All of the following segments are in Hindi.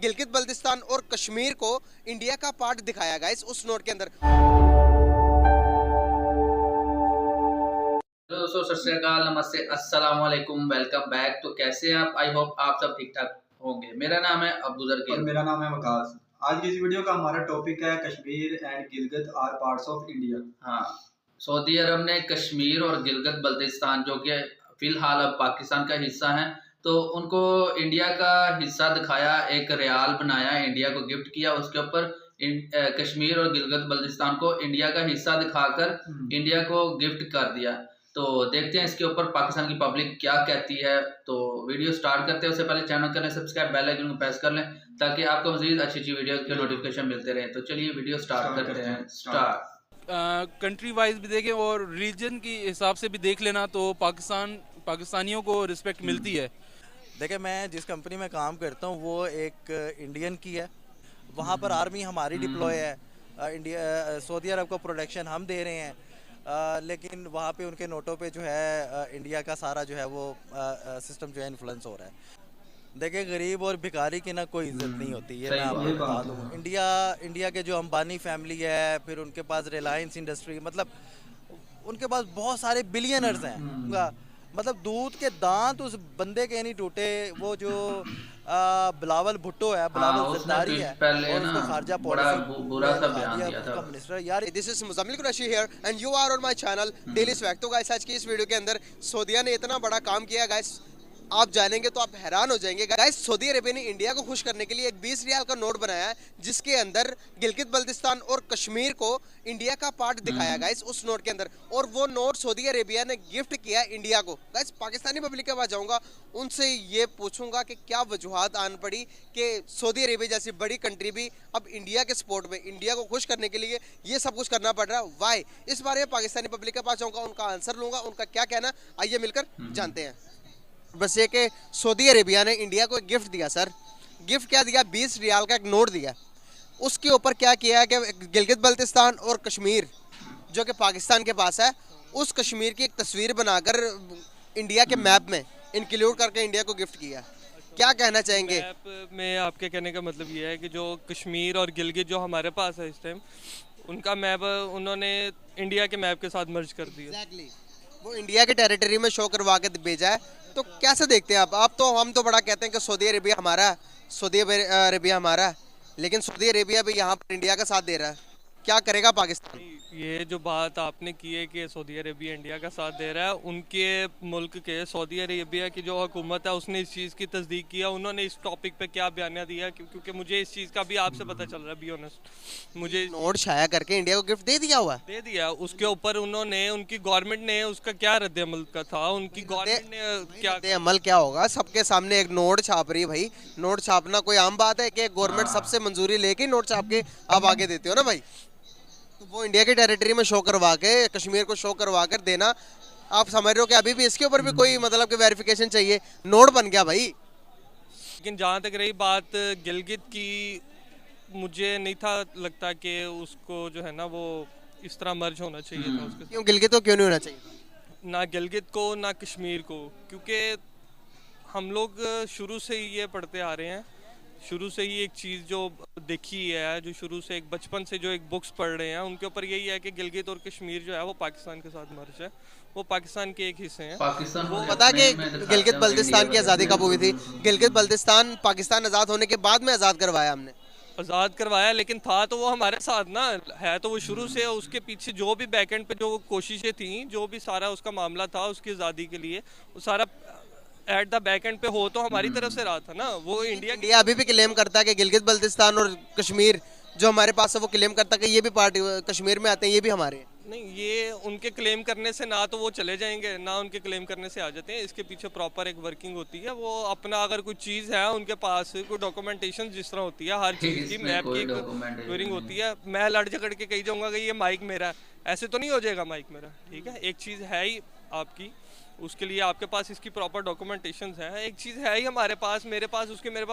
गिलगित बल्तिस्तान और कश्मीर को इंडिया का पार्ट दिखाया गाइस उस नोट के अंदर। हेलो दोस्तों, सत श्री अकाल, नमस्ते, अस्सलाम वालेकुम, वेलकम बैक। तो कैसे हैं आप? आई होप आप सब ठीक ठाक होंगे। मेरा नाम है अब्दुल और मेरा नाम है वकास। आज की इस वीडियो का हमारा टॉपिक है Kashmir and Gilgit are parts of India. हाँ, सऊदी अरब ने कश्मीर और गिलगित बल्तिस्तान जो कि फिलहाल अब पाकिस्तान का हिस्सा है, तो उनको इंडिया का हिस्सा दिखाया, एक रियाल बनाया, इंडिया को गिफ्ट किया। उसके ऊपर कश्मीर और गिलगित बल्तिस्तान को इंडिया का हिस्सा दिखाकर इंडिया को गिफ्ट कर दिया। तो देखते हैं इसके ऊपर पाकिस्तान की पब्लिक क्या कहती है। तो वीडियो स्टार्ट करते हैं, उससे पहले चैनल कर लें सब्सक्राइब, बेल आइकन को प्रेस कर लें ताकि आपको मजीद अच्छी अच्छी वीडियो के नोटिफिकेशन मिलते रहे। तो चलिए वीडियो स्टार्ट करते हैं। कंट्री वाइज भी देखें और रीजन की हिसाब से भी देख लेना तो पाकिस्तानियों को रिस्पेक्ट मिलती है। देखिए, मैं जिस कंपनी में काम करता हूँ वो एक इंडियन की है। वहाँ पर आर्मी हमारी डिप्लॉय है। इंडिया सऊदी अरब को प्रोटेक्शन हम दे रहे हैं, लेकिन वहाँ पे उनके नोटों पे जो है इंडिया का सारा जो है वो सिस्टम जो है इन्फ्लुएंस हो रहा है। देखिए, गरीब और भिखारी की ना कोई इज्जत नहीं होती, ये मैं आपको बता दूँ। इंडिया के जो अंबानी फैमिली है, फिर उनके पास रिलायंस इंडस्ट्री, मतलब उनके पास बहुत सारे बिलियनर्स हैं। मतलब दूध के दांत उस बंदे के नहीं टूटे। वो जो बिलावल भुट्टो है, बिलावल जरदारी है, और उसको खारजा पॉलिसी बुरा सा बयान दिया था मिनिस्टर यार। This is Muzammil Qureshi here and you are on my channel daily swag. तो गाइस आज की इस वीडियो के अंदर सऊदीया ने इतना बड़ा काम किया गाइस, आप जानेंगे तो आप हैरान हो जाएंगे। गाइस सऊदी अरेबिया ने इंडिया को खुश करने के लिए एक 20 रियाल का नोट बनाया है जिसके अंदर गिलगित बल्तिस्तान और कश्मीर को इंडिया का पार्ट दिखाया गाइस उस नोट के अंदर, और वो नोट सऊदी अरेबिया ने गिफ्ट किया इंडिया को। गाइस पाकिस्तानी पब्लिक के पास जाऊंगा, उनसे ये पूछूंगा कि क्या वजूहत आन पड़ी कि सऊदी अरेबिया जैसी बड़ी कंट्री भी अब इंडिया के सपोर्ट में, इंडिया को खुश करने के लिए ये सब कुछ करना पड़ रहा है। वाई? इस बारे में पाकिस्तानी पब्लिक के पास जाऊंगा, उनका आंसर लूंगा, उनका क्या कहना, आइए मिलकर जानते हैं। बस ये कि सऊदी अरेबिया ने इंडिया को एक गिफ्ट दिया। सर गिफ्ट क्या दिया? 20 रियाल का एक नोट दिया। उसके ऊपर क्या किया है कि गिलगित बल्तिस्तान और कश्मीर जो कि पाकिस्तान के पास है, उस कश्मीर की एक तस्वीर बनाकर इंडिया के मैप में इंक्लूड करके इंडिया को गिफ्ट किया। क्या कहना चाहेंगे? मैप में आपके कहने का मतलब ये है कि जो कश्मीर और गिलगित जो हमारे पास है इस टाइम, उनका मैप उन्होंने इंडिया के मैप के साथ मर्ज कर दिया। Exactly. वो इंडिया के टेरिटरी में शो करवा के भेजा है। तो कैसे देखते हैं आप तो हम तो बड़ा कहते हैं कि सऊदी अरेबिया हमारा है, सऊदी अरेबिया हमारा है, लेकिन सऊदी अरेबिया भी यहाँ पर इंडिया का साथ दे रहा है। क्या करेगा पाकिस्तान? ये जो बात आपने की है कि सऊदी अरेबिया इंडिया का साथ दे रहा है, उनके मुल्क के सऊदी अरेबिया की जो हुकूमत है उसने इस चीज़ की तस्दीक किया। उन्होंने इस टॉपिक पे क्या बयानिया दिया, क्योंकि मुझे इस चीज़ का भी आपसे पता चल रहा है, बी ऑनेस्ट। मुझे नोट छाया करके इंडिया को गिफ्ट दे दिया हुआ है। दे दिया। उसके ऊपर उन्होंने, उनकी गवर्नमेंट ने उसका क्या रद्द-ए-अमल का था, उनकी गवर्नमेंट ने क्या अमल क्या होगा? सबके सामने एक नोट छाप रही है भाई। नोट छापना कोई आम बात है कि गवर्नमेंट सबसे मंजूरी लेके नोट छाप के आप आगे देते हो ना भाई? तो वो इंडिया के टेरिटरी में शो करवा के, कश्मीर को शो करवा कर देना, आप समझ रहे हो कि अभी भी इसके ऊपर भी कोई मतलब कि वेरिफिकेशन चाहिए? नोट बन गया भाई। लेकिन जहाँ तक रही बात गिलगित की, मुझे नहीं था लगता कि उसको जो है ना वो इस तरह मर्ज होना चाहिए था उसके। क्यों गिलगित को क्यों नहीं होना चाहिए? ना गिलगित को ना कश्मीर को, क्योंकि हम लोग शुरू से ही ये पढ़ते आ रहे हैं, शुरू से ही एक चीज़ जो देखी है, जो शुरू से एक बचपन से जो एक बुक्स पढ़ रहे हैं, उनके ऊपर यही है कि गिलगित और कश्मीर जो है वो पाकिस्तान के साथ मर्ज है, वो पाकिस्तान के एक हिस्से हैं। पाकिस्तान वो पता है कि गिलगित बल्तिस्तान की आज़ादी कब हुई थी? गिलगित बल्तिस्तान पाकिस्तान आज़ाद होने के बाद में आज़ाद करवाया हमने। आज़ाद करवाया, लेकिन था तो वो हमारे साथ ना, है तो वो शुरू से। उसके पीछे जो भी बैकएंड पे जो कोशिशें थी, जो भी सारा उसका मामला था उसकी आज़ादी के लिए, वो सारा एट द बैक एंड पे हो तो हमारी तरफ से रहा था ना। वो इंडिया अभी भी क्लेम करता है कि गिलगित बल्तिस्तान और कश्मीर जो हमारे पास है, वो क्लेम करता है कि ये भी पार्ट कश्मीर में आते हैं, ये भी हमारे हैं। नहीं, ये उनके क्लेम करने से ना तो वो चले जाएंगे, ना उनके क्लेम करने से आ जाते हैं। इसके पीछे प्रॉपर एक वर्किंग होती है। वो अपना अगर कोई चीज़ है उनके पास, कोई डॉक्यूमेंटेशन जिस तरह होती है हर चीज़ की, मैप की वर्किंग होती है। मैं लड़ झगड़ के कही जाऊँगा कि ये माइक मेरा है, ऐसे तो नहीं हो जाएगा माइक मेरा, ठीक है? एक चीज़ है ही आपकी, उसके लिए आपके पास इसकी प्रॉपर डॉक्यूमेंटेशन है। एक चीज़ है ही हमारे पास, मेरे पास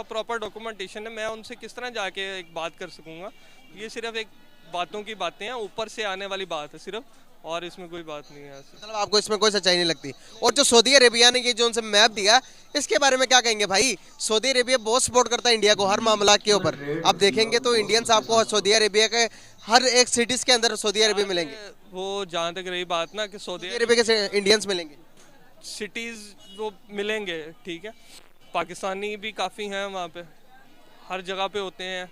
प्रॉपर डॉक्यूमेंटेशन है। मैं उनसे किस तरह जाके एक बात कर सकूँगा? ये सिर्फ एक बातों की बातें हैं, ऊपर से आने वाली बात है सिर्फ, और इसमें कोई बात नहीं है ऐसे। मतलब आपको इसमें कोई सच्चाई नहीं लगती। और जो सऊदी अरेबिया ने ये जो उनसे मैप दिया, इसके बारे में क्या कहेंगे भाई? सऊदी अरेबिया बहुत सपोर्ट करता है इंडिया को हर मामला के ऊपर। आप देखेंगे तो इंडियंस आपको सऊदी अरेबिया के हर एक सिटीज के अंदर सऊदी अरेबिया मिलेंगे। वो जहाँ तक रही बात ना कि सऊदी अरेबिया के इंडियंस मिलेंगे, सिटीज़ वो मिलेंगे, ठीक है। पाकिस्तानी भी काफ़ी हैं वहाँ पे, हर जगह पे होते हैं।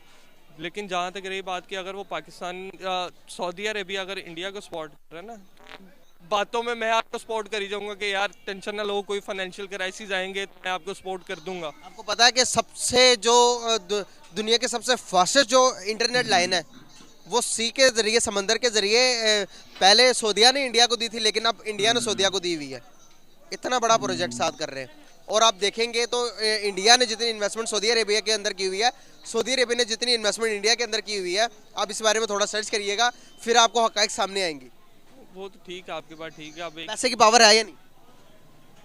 लेकिन जहाँ तक रही बात कि अगर वो पाकिस्तान सऊदी अरेबिया अगर इंडिया को सपोर्ट कर रहा है ना, बातों में मैं आपको सपोर्ट कर ही जाऊँगा कि यार टेंशन ना लो, कोई फाइनेंशियल क्राइसिस आएंगे तो मैं आपको सपोर्ट कर दूंगा। आपको पता है कि सबसे जो दुनिया के सबसे फास्टेस्ट जो इंटरनेट लाइन है वो सी के जरिए, समंदर के जरिए पहले सऊदिया ने इंडिया को दी थी, लेकिन अब इंडिया ने सऊदिया को दी हुई है। इतना बड़ा प्रोजेक्ट साथ कर रहे हैं। और आप देखेंगे तो इंडिया ने जितनी इन्वेस्टमेंट सऊदी अरेबिया के अंदर की हुई है, सऊदी अरेबिया ने जितनी इन्वेस्टमेंट इंडिया के अंदर की हुई है, आप इस बारे में थोड़ा सर्च करिएगा, फिर आपको हक़ाइक़ सामने आएंगी। वो तो ठीक है, आपकी बात ठीक है। अब एक पैसे की पावर है या नहीं?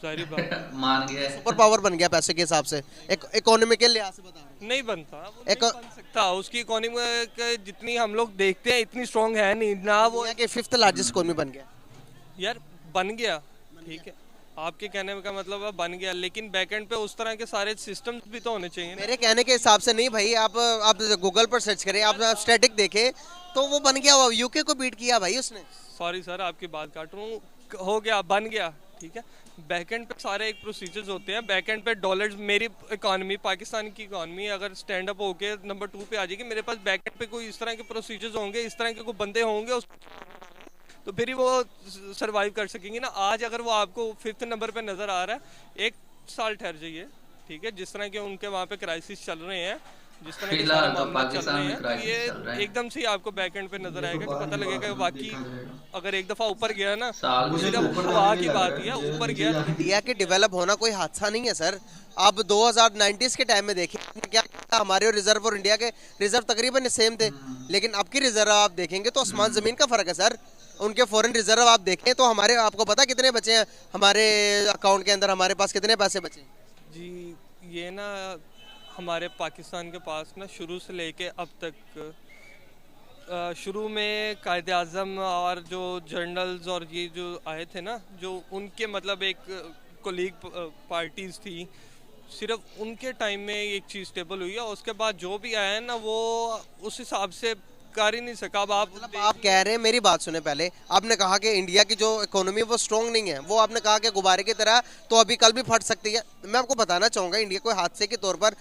सारी बात मान गया है। सुपर पावर बन गया पैसे के हिसाब से, इकोनॉमी के लिहाज से बता रहा हूँ। नहीं बनता, वो एक नहीं बन सकता। उसकी इकोनॉमी जितनी हम लोग देखते हैं इतनी स्ट्रांग है नहीं ना। वो दुनिया के 5th लार्जेस्ट इकोनॉमी बन गया। यार बन गया, ठीक है, आपके कहने का मतलब है बन गया, लेकिन बैकएंड पे उस तरह के सारे सिस्टम्स भी तो होने चाहिए ना। मेरे कहने के हिसाब से नहीं भाई, आप गूगल पर सर्च करें, आप स्टैटिक देखें तो वो बन गया। हुआ यूके को बीट किया भाई उसने। सॉरी सर, आपकी बात काट रहा हूँ, हो गया, बन गया, ठीक है। बैकएंड पे सारे एक प्रोसीजर्स होते हैं। बैकएंड पे डॉलर्स, मेरी इकॉनमी, पाकिस्तान की इकॉनमी अगर स्टैंड अप होके नंबर 2 पे आ जाएगी, मेरे पास बैकएंड पे कोई इस तरह के प्रोसीजर्स होंगे, इस तरह के कोई बंदे होंगे, तो फिर ही वो सरवाइव कर सकेंगे ना। आज अगर वो आपको 5th नंबर पे नज़र आ रहा है, 1 साल ठहर जाइए, ठीक है। जिस तरह के उनके वहाँ पे क्राइसिस चल रहे हैं, जिस तरह के सारे मामला चल रहे हैं, तो ये एकदम से आपको बैकएंड पे नजर आएगा कि पता लगेगा वाकई अगर एक दफा ऊपर गया ना, सिर्फ हवा की बात ही है, ऊपर गया। इंडिया के डेवलप होना कोई हादसा नहीं है सर। आप 2090 के टाइम में देखिए क्या था, हमारे रिजर्व और इंडिया के रिजर्व तकरीबन सेम थे, लेकिन अब की रिजर्व आप देखेंगे तो आसमान जमीन का फर्क है सर। उनके फॉरेन रिजर्व आप देखें तो हमारे, आपको पता कितने बचे हैं हमारे अकाउंट के अंदर, हमारे पास कितने पैसे बचे? जी ये ना हमारे पाकिस्तान के पास ना शुरू से लेके अब तक, शुरू में कायदे आज़म और जो जर्नल्स और ये जो आए थे ना, जो उनके मतलब एक कोलीग पार्टीज़ थी, सिर्फ उनके टाइम में एक चीज़ स्टेबल हुई है। उसके बाद जो भी आया है ना वो उस हिसाब से कर ही नहीं सका। अब आप कह रहे हैं, मेरी बात सुने पहले, आपने कहा कि इंडिया की जो इकोनॉमी वो स्ट्रॉन्ग नहीं है, वो आपने कहा कि गुब्बारे की तरह तो अभी कल भी फट सकती है। मैं आपको बताना चाहूँगा इंडिया कोई हादसे के तौर पर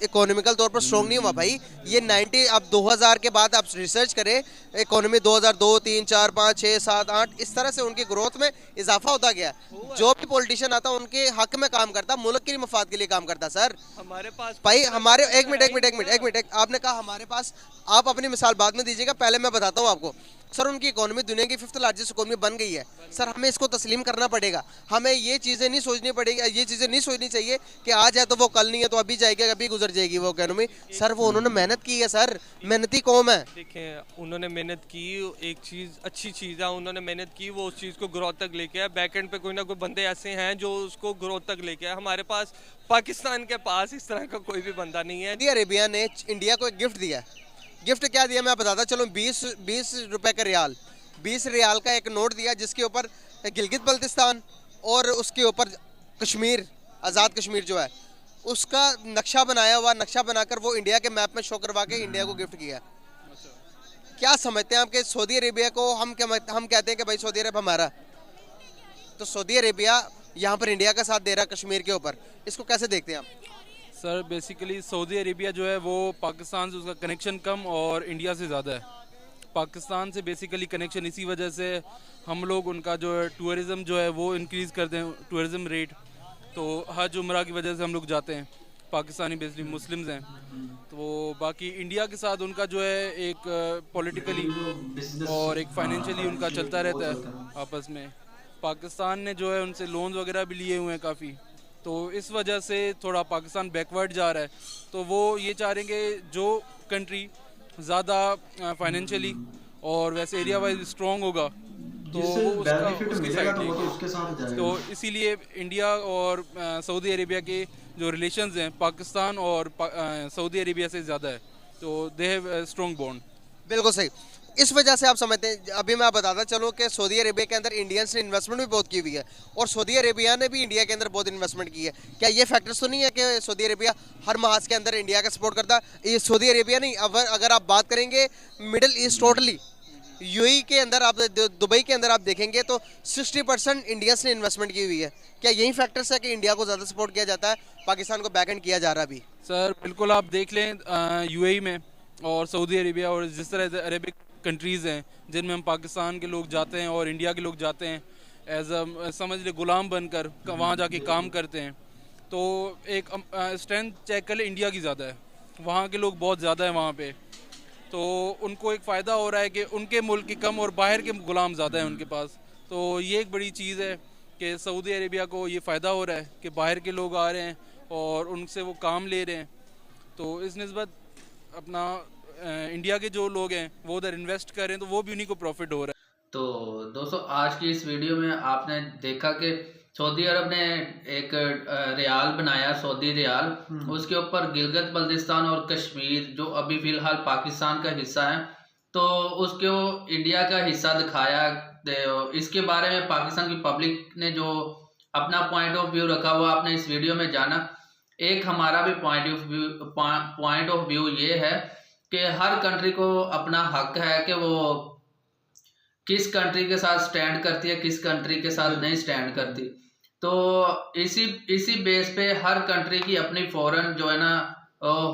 इकोनॉमिकल तौर पर स्ट्रॉन्ग नहीं हुआ भाई। ये 90 अब 2000 के बाद आप रिसर्च करें, इकोनॉमी 2002, 3, 4, 5, 6, 7, 8 इस तरह से उनकी ग्रोथ में इजाफा होता गया। जो भी पॉलिटिशियन आता उनके हक में काम करता, मुल्क के मफाद के लिए काम करता सर। हमारे पास भाई हमारे एक मिनट आपने कहा हमारे पास, आप अपनी मिसाल बाद में दीजिएगा, पहले मैं बताता हूँ आपको। सर उनकी इकोनॉमी दुनिया की 5th लार्जेस्ट इकोनॉमी बन गई है सर, हमें इसको तस्लीम करना पड़ेगा। हमें ये चीज़ें नहीं सोचनी पड़ेगी, ये चीज़ें नहीं सोचनी चाहिए कि आज है तो वो कल नहीं है तो अभी जाएगी, अभी गुजर जाएगी वो इकोनॉमी। सर वो उन्होंने मेहनत की है सर, मेहनती कौम है। देखें उन्होंने मेहनत की, एक चीज़ अच्छी चीज़ है, उन्होंने मेहनत की, वो उस चीज़ को ग्रोथ तक लेके आए। बैकएंड पे कोई ना कोई बंदे ऐसे हैं जो उसको ग्रोथ तक लेके आए। हमारे पास, पाकिस्तान के पास इस तरह का कोई भी बंदा नहीं है। सऊदी अरेबिया ने इंडिया को एक गिफ्ट दिया। गिफ्ट क्या दिया मैं बताता चलो। 20 रुपए का रियाल, 20 रियाल का एक नोट दिया जिसके ऊपर गिलगित बल्तिस्तान और उसके ऊपर कश्मीर, आज़ाद कश्मीर जो है उसका नक्शा बनाया हुआ, नक्शा बनाकर वो इंडिया के मैप में शो करवा के इंडिया को गिफ्ट किया। क्या समझते हैं आप कि सऊदी अरेबिया को हम कहते हैं कि भाई सऊदी अरब हमारा, तो सऊदी अरेबिया यहाँ पर इंडिया का साथ दे रहा कश्मीर के ऊपर, इसको कैसे देखते हैं आप? सर बेसिकली सऊदी अरेबिया जो है वो पाकिस्तान से उसका कनेक्शन कम और इंडिया से ज़्यादा है। पाकिस्तान से बेसिकली कनेक्शन इसी वजह से हम लोग उनका जो है टूरिज़म जो है वो इंक्रीज़ कर दें, टूरिज़म रेट। तो हज उम्रा की वजह से हम लोग जाते हैं, पाकिस्तानी बेसिकली मुस्लिम्स हैं। तो बाकी इंडिया के साथ उनका जो है एक पॉलिटिकली और एक फाइनेंशियली उनका चलता रहता है आपस में। पाकिस्तान ने जो है उनसे लोन्स वगैरह भी लिए हुए हैं काफ़ी, तो इस वजह से थोड़ा पाकिस्तान बैकवर्ड जा रहा है। तो वो ये चाह रहे हैं कि जो कंट्री ज़्यादा फाइनेंशियली और वैसे एरिया वाइज स्ट्रॉन्ग होगा तो वो उसकी साइड लेगी। तो इसीलिए इंडिया और सऊदी अरेबिया के जो रिलेशंस हैं पाकिस्तान और सऊदी अरेबिया से ज़्यादा है, तो दे हैव स्ट्रॉन्ग बॉन्ड। बिल्कुल सही। इस वजह से आप समझते हैं, अभी मैं आप बताता चलूँ कि सऊदी अरेबिया के अंदर इंडियंस ने इन्वेस्टमेंट भी बहुत की हुई है और सऊदी अरेबिया ने भी इंडिया के अंदर बहुत इन्वेस्टमेंट की है। क्या ये फैक्टर्स तो नहीं है कि सऊदी अरेबिया हर महाज के अंदर इंडिया का सपोर्ट करता है? ये सऊदी अरेबिया नहीं, अगर आप बात करेंगे मिडिल ईस्ट टोटली, यूएई के अंदर आप, दुबई के अंदर आप देखेंगे तो 60% इंडियंस ने इन्वेस्टमेंट की हुई है। क्या यही फैक्टर्स है कि इंडिया को ज़्यादा सपोर्ट किया जाता है, पाकिस्तान को बैक एंड किया जा रहा है अभी? सर बिल्कुल, आप देख लें यूएई में और सऊदी अरेबिया और जिस तरह अरेबिक कंट्रीज़ हैं जिनमें हम पाकिस्तान के लोग जाते हैं और इंडिया के लोग जाते हैं एज अ समझ ले गुलाम बनकर वहाँ जाके काम करते हैं, तो एक स्ट्रेंथ चेक कर ले इंडिया की ज़्यादा है, वहाँ के लोग बहुत ज़्यादा है वहाँ पे, तो उनको एक फ़ायदा हो रहा है कि उनके मुल्क की कम और बाहर के गुलाम ज़्यादा है उनके पास। तो ये एक बड़ी चीज़ है कि सऊदी अरेबिया को ये फ़ायदा हो रहा है कि बाहर के लोग आ रहे हैं और उनसे वो काम ले रहे हैं, तो इस निस्बत अपना इंडिया के जो लोग हैं वो उधर इन्वेस्ट कर रहे हैं, तो वो भी उन्हीं को प्रॉफिट हो रहा है। तो दोस्तों, आज की इस वीडियो में आपने देखा कि सऊदी अरब ने एक रियाल बनाया, सऊदी रियाल, उसके ऊपर गिलगित बल्तिस्तान और कश्मीर जो अभी फिलहाल पाकिस्तान का हिस्सा है, तो उसको इंडिया का हिस्सा दिखाया। इसके बारे में पाकिस्तान की पब्लिक ने जो अपना पॉइंट ऑफ व्यू रखा हुआ आपने इस वीडियो में जाना। एक हमारा भी पॉइंट ऑफ व्यू ये है कि हर कंट्री को अपना हक है कि वो किस कंट्री के साथ स्टैंड करती है, किस कंट्री के साथ नहीं स्टैंड करती। तो इसी बेस पे हर कंट्री की अपनी फॉरेन जो है ना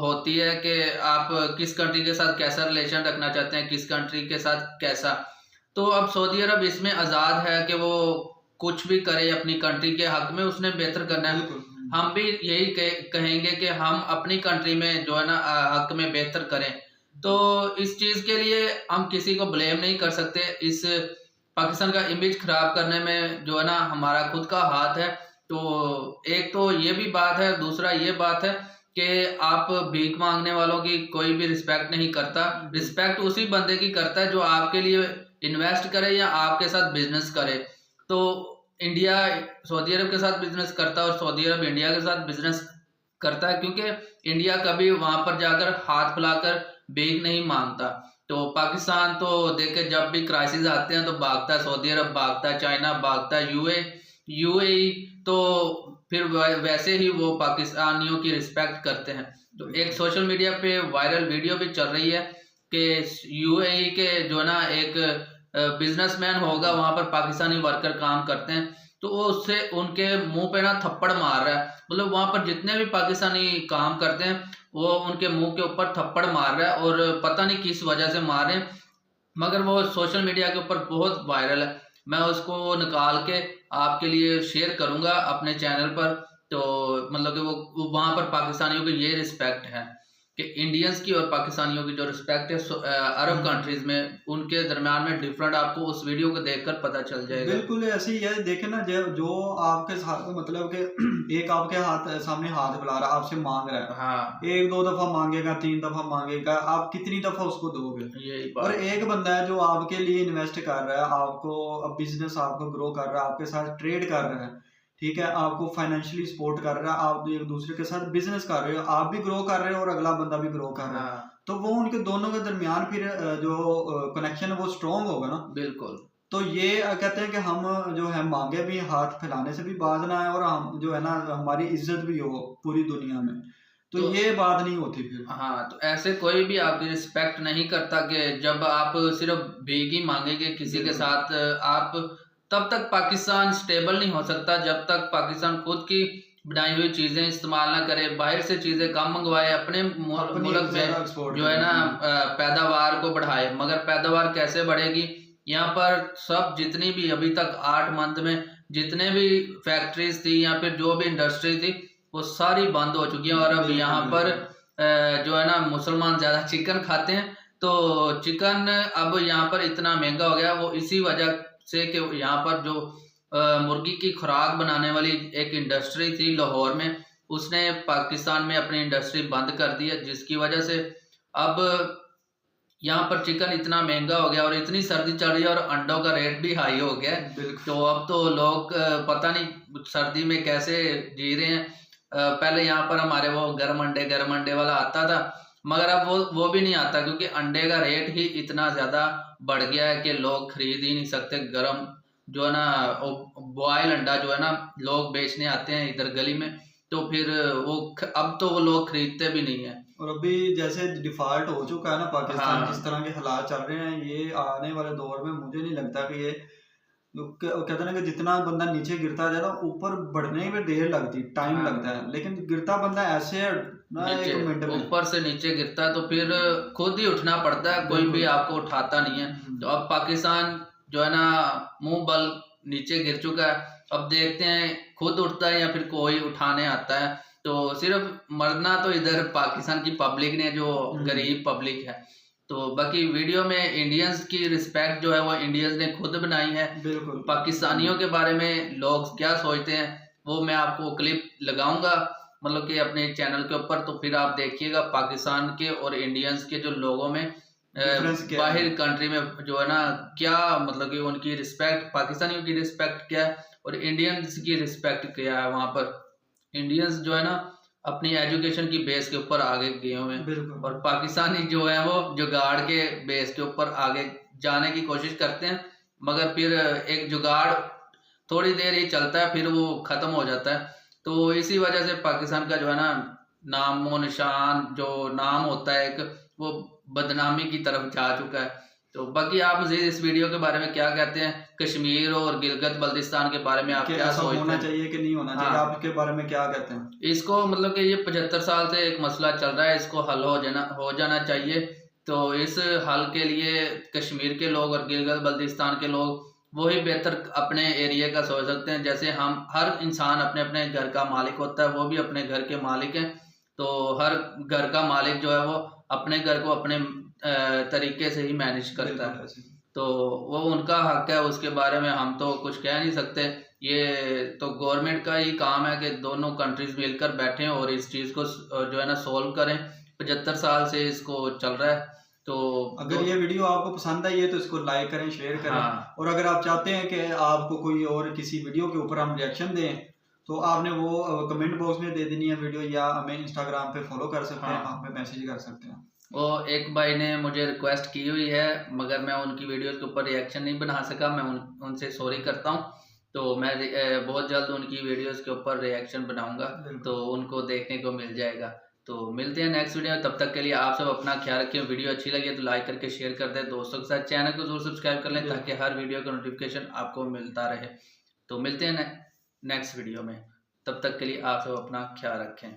होती है कि आप किस कंट्री के साथ कैसा रिलेशन रखना चाहते हैं, किस कंट्री के साथ कैसा। तो अब सऊदी अरब इसमें आज़ाद है कि वो कुछ भी करे अपनी कंट्री के हक में, उसने बेहतर करना है। हम भी यही कहेंगे कि हम अपनी कंट्री में जो है ना हक में बेहतर करें। तो इस चीज़ के लिए हम किसी को ब्लेम नहीं कर सकते। इस पाकिस्तान का इमेज खराब करने में जो है ना हमारा खुद का हाथ है। तो एक तो ये भी बात है, दूसरा ये बात है कि आप भीख मांगने वालों की कोई भी रिस्पेक्ट नहीं करता। रिस्पेक्ट उसी बंदे की करता है जो आपके लिए इन्वेस्ट करे या आपके साथ बिजनेस करे। तो इंडिया सऊदी अरब के साथ बिजनेस करता है और सऊदी अरब इंडिया के साथ बिजनेस करता है, क्योंकि इंडिया कभी वहां पर जाकर हाथ फैलाकर भीख नहीं मांगता। तो पाकिस्तान तो देखे जब भी क्राइसिस आते हैं तो भागता है, सऊदी अरब भागता है, चाइना भागता है, यूएई तो फिर वैसे ही वो पाकिस्तानियों की रिस्पेक्ट करते हैं। तो एक सोशल मीडिया पे वायरल वीडियो भी चल रही है कि यूएई के जो ना एक बिजनेसमैन होगा, वहां पर पाकिस्तानी वर्कर काम करते हैं, तो वो उससे उनके मुंह पे ना थप्पड़ मार रहा है। मतलब वहां पर जितने भी पाकिस्तानी काम करते हैं वो उनके मुंह के ऊपर थप्पड़ मार रहा है और पता नहीं किस वजह से मार रहे हैं, मगर वो सोशल मीडिया के ऊपर बहुत वायरल है। मैं उसको निकाल के आपके लिए शेयर करूंगा अपने चैनल पर। तो मतलब कि वो वहां पर पाकिस्तानियों की ये रिस्पेक्ट है कि इंडियंस की और पाकिस्तानियों की जो रिस्पेक्ट है अरब कंट्रीज में, उनके दरम्यान में डिफरेंट आपको उस वीडियो को देखकर पता चल जाएगा। बिल्कुल ऐसे ही है। देखे ना, जो आपके साथ मतलब कि एक आपके सामने हाथ फैला रहा है, आपसे मांग रहा है, हाँ, 1-2 दफा मांगेगा, 3 दफा मांगेगा, आप कितनी दफा उसको दोगे? यही और बात। एक बंदा है जो आपके लिए इन्वेस्ट कर रहा है, आपको अब बिजनेस आपको ग्रो कर रहा है, आपके साथ ट्रेड कर रहा है, ठीक है, आपको फाइनेंशियली सपोर्ट कर रहा है, आप एक दूसरे के साथ बिजनेस कर रहे हो, आप भी ग्रो कर रहे हो और अगला बंदा भी ग्रो कर रहा है, हाँ, तो वो उनके दोनों के दरमियान फिर जो कनेक्शन है वो स्ट्रॉन्ग होगा ना। बिल्कुल। तो ये कहते हैं कि हम जो है मांगे भी, हाथ फैलाने से भी बाज ना है और हम जो है ना हमारी इज्जत भी हो पूरी दुनिया में, तो ये बात नहीं होती फिर। हाँ, तो ऐसे कोई भी आपकी रिस्पेक्ट नहीं करता कि जब आप सिर्फ भीख ही मांगेंगे किसी के साथ, आप तब तक पाकिस्तान स्टेबल नहीं हो सकता जब तक पाकिस्तान खुद की बनाई हुई चीजें इस्तेमाल ना करे, बाहर से चीजें कम मंगवाए, अपने मुल्क में जो है ना पैदावार को बढ़ाए। मगर पैदावार कैसे बढ़ेगी? यहाँ पर सब जितनी भी अभी तक 8 मंथ में जितने भी फैक्ट्रीज थी या फिर जो भी इंडस्ट्री थी वो सारी बंद हो चुकी है। और अब यहाँ पर जो है ना मुसलमान ज्यादा चिकन खाते हैं, तो चिकन अब यहाँ पर इतना महंगा हो गया, वो इसी वजह से कि यहाँ पर जो मुर्गी की खुराक बनाने वाली एक इंडस्ट्री थी लाहौर में, उसने पाकिस्तान में अपनी इंडस्ट्री बंद कर दी है, जिसकी वजह से अब यहाँ पर चिकन इतना महंगा हो गया और इतनी सर्दी चल रही है और अंडों का रेट भी हाई हो गया है। तो अब तो लोग पता नहीं सर्दी में कैसे जी रहे हैं। पहले यहाँ पर हमारे वो गर्म अंडे वाला आता था, मगर अब वो भी नहीं आता, क्योंकि अंडे का रेट ही इतना ज़्यादा बढ़ गया है कि लोग खरीद ही नहीं सकते। गरम जो है ना बॉयल अंडा जो है ना लोग बेचने आते हैं इधर गली में, तो फिर अब तो वो लोग खरीदते भी नहीं है। और अभी जैसे डिफॉल्ट हो चुका है ना पाकिस्तान, हाँ। जिस तरह के हालात चल रहे हैं, ये आने वाले दौर में मुझे नहीं लगता कि ये कहते हैं ना कि जितना बंदा नीचे गिरता जाए ना ऊपर बढ़ने में देर लगती, टाइम हाँ। लगता है, लेकिन गिरता बंदा ऐसे है ना एक मिनट में ऊपर से नीचे गिरता है, तो फिर खुद ही उठना पड़ता है, कोई भी आपको उठाता नहीं है। तो अब पाकिस्तान जो है ना मुंह बल नीचे गिर चुका है, अब देखते हैं खुद उठता है या फिर कोई उठाने आता है। तो सिर्फ मरना तो इधर पाकिस्तान की पब्लिक ने, जो गरीब पब्लिक है। तो बाकी वीडियो में इंडियंस की रिस्पेक्ट जो है वो इंडियंस ने खुद बनाई है। बिल्कुल। पाकिस्तानियों के बारे में लोग क्या सोचते हैं वो मैं आपको क्लिप लगाऊंगा, मतलब कि अपने चैनल के ऊपर, तो फिर आप देखिएगा पाकिस्तान के और इंडियंस के जो लोगों में बाहर कंट्री में जो है ना क्या, मतलब कि उनकी रिस्पेक्ट, पाकिस्तानियों की रिस्पेक्ट क्या है और इंडियंस की रिस्पेक्ट क्या है। वहाँ पर इंडियंस जो है ना अपनी एजुकेशन की बेस के ऊपर आगे गए हुए हैं, और पाकिस्तानी जो है वो जुगाड़ के बेस के ऊपर आगे जाने की कोशिश करते हैं, मगर फिर एक जुगाड़ थोड़ी देर ही चलता है, फिर वो खत्म हो जाता है। तो इसी वजह से पाकिस्तान का जो है ना नामो निशान, जो नाम होता है एक, वो बदनामी की तरफ जा चुका है। तो बाकी आप मुझे इस वीडियो के बारे में क्या कहते हैं, कश्मीर और गिलगित बल्तिस्तान के बारे में आप क्या सोचते हैं? होना चाहिए कि नहीं होना चाहिए? आप इसके बारे में क्या कहते हैं? इसको मतलब कि ये 75 साल से एक मसला चल रहा है, इसको हल हो जाना चाहिए। तो इस हल के लिए कश्मीर के लोग और गिलगित बल्तिस्तान के लोग वही बेहतर अपने एरिया का सोच सकते हैं। जैसे हम हर इंसान अपने अपने घर का मालिक होता है, वो भी अपने घर के मालिक हैं। तो हर घर का मालिक जो है वो अपने घर को अपने तरीके से ही मैनेज करता है, तो वो उनका हक है, उसके बारे में हम तो कुछ कह नहीं सकते। ये तो गवर्नमेंट का ही काम है कि दोनों कंट्रीज मिलकर बैठें और इस चीज़ को जो है ना सोल्व करें। 75 साल से इसको चल रहा है। तो अगर ये वीडियो आपको पसंद आई है तो इसको लाइक करें, शेयर करें। हाँ। और अगर आप चाहते हैं कि आपको कोई और किसी वीडियो के ऊपर हम रिएक्शन दें, तो आपने वो कमेंट बॉक्स में दे देनी है वीडियो, या हमें इंस्टाग्राम पे फॉलो कर सकते हैं, हमें मैसेज कर सकते हैं। वो एक भाई ने मुझे रिक्वेस्ट की हुई है, मगर मैं उनकी वीडियोस के ऊपर रिएक्शन नहीं बना सका, मैं उनसे सॉरी करता हूँ। तो मैं बहुत जल्द उनकी वीडियोस के ऊपर रिएक्शन बनाऊंगा, तो उनको देखने को मिल जाएगा। तो मिलते हैं नेक्स्ट वीडियो, तब तक के लिए आप सब अपना ख्याल रखें। वीडियो अच्छी लगी तो लाइक करके शेयर कर दें दोस्तों के साथ, चैनल को जरूर सब्सक्राइब कर लें ताकि हर वीडियो का नोटिफिकेशन आपको मिलता रहे। तो मिलते हैं नेक्स्ट वीडियो में, तब तक के लिए आप सब अपना ख्याल रखें।